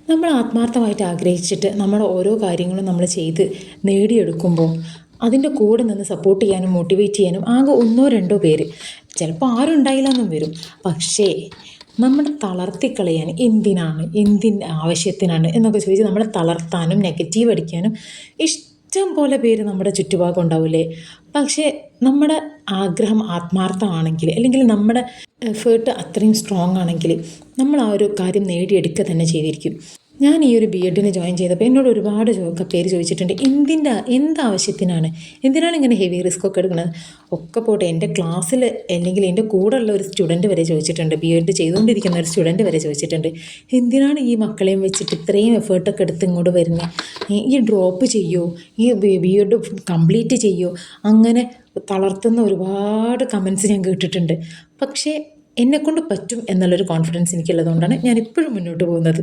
നമ്മൾ ആത്മാർത്ഥമായിട്ട് ആഗ്രഹിച്ചിട്ട് നമ്മൾ ഓരോ കാര്യങ്ങളും നമ്മൾ ചെയ്ത് നേടിയെടുക്കുമ്പോൾ അതിൻ്റെ കൂടെ നിന്ന് സപ്പോർട്ട് ചെയ്യാനും മോട്ടിവേറ്റ് ചെയ്യാനും ആകെ ഒന്നോ രണ്ടോ പേര്, ചിലപ്പോൾ ആരും ഉണ്ടായില്ലെന്നും വരും. പക്ഷേ നമ്മളെ തളർത്തിക്കളയാൻ എന്തിന് ആവശ്യത്തിനാണ് എന്നൊക്കെ ചോദിച്ച് നമ്മളെ തളർത്താനും നെഗറ്റീവ് അടിക്കാനും ഇഷ്ടം പോലെ പേര് നമ്മുടെ ചുറ്റുഭാഗം ഉണ്ടാവില്ലേ. പക്ഷേ നമ്മുടെ ആഗ്രഹം ആത്മാർത്ഥമാണെങ്കിൽ, അല്ലെങ്കിൽ നമ്മുടെ എഫേർട്ട് അത്രയും സ്ട്രോങ് ആണെങ്കിൽ നമ്മൾ ആ ഒരു കാര്യം നേടിയെടുക്കുക തന്നെ ചെയ്തിരിക്കും. ഞാൻ ഈ ഒരു BEdന് ജോയിൻ ചെയ്തപ്പോൾ എന്നോട് ഒരുപാട് പേര് ചോദിച്ചിട്ടുണ്ട്, എന്താവശ്യത്തിനാണ്, എന്തിനാണ് ഇങ്ങനെ ഹെവി റിസ്ക് ഒക്കെ എടുക്കുന്നത്. ഒക്കെ പോട്ടെ, എൻ്റെ ക്ലാസ്സിൽ അല്ലെങ്കിൽ എൻ്റെ കൂടെയുള്ള ഒരു സ്റ്റുഡൻറ്റ് വരെ ചോദിച്ചിട്ടുണ്ട്, BEd ചെയ്തുകൊണ്ടിരിക്കുന്ന ഒരു സ്റ്റുഡൻറ്റ് വരെ ചോദിച്ചിട്ടുണ്ട്, എന്തിനാണ് ഈ മക്കളെയും വെച്ചിട്ട് ഇത്രയും എഫേർട്ടൊക്കെ എടുത്ത് ഇങ്ങോട്ട് വരുന്നത്, ഈ ഡ്രോപ്പ് ചെയ്യോ, ഈ BEd കംപ്ലീറ്റ് ചെയ്യോ, അങ്ങനെ തളർത്തുന്ന ഒരുപാട് കമൻസ് ഞാൻ കേട്ടിട്ടുണ്ട്. പക്ഷേ എന്നെക്കൊണ്ട് പറ്റും എന്നുള്ളൊരു കോൺഫിഡൻസ് എനിക്കുള്ളതുകൊണ്ടാണ് ഞാൻ ഇപ്പോഴും മുന്നോട്ട് പോകുന്നത്.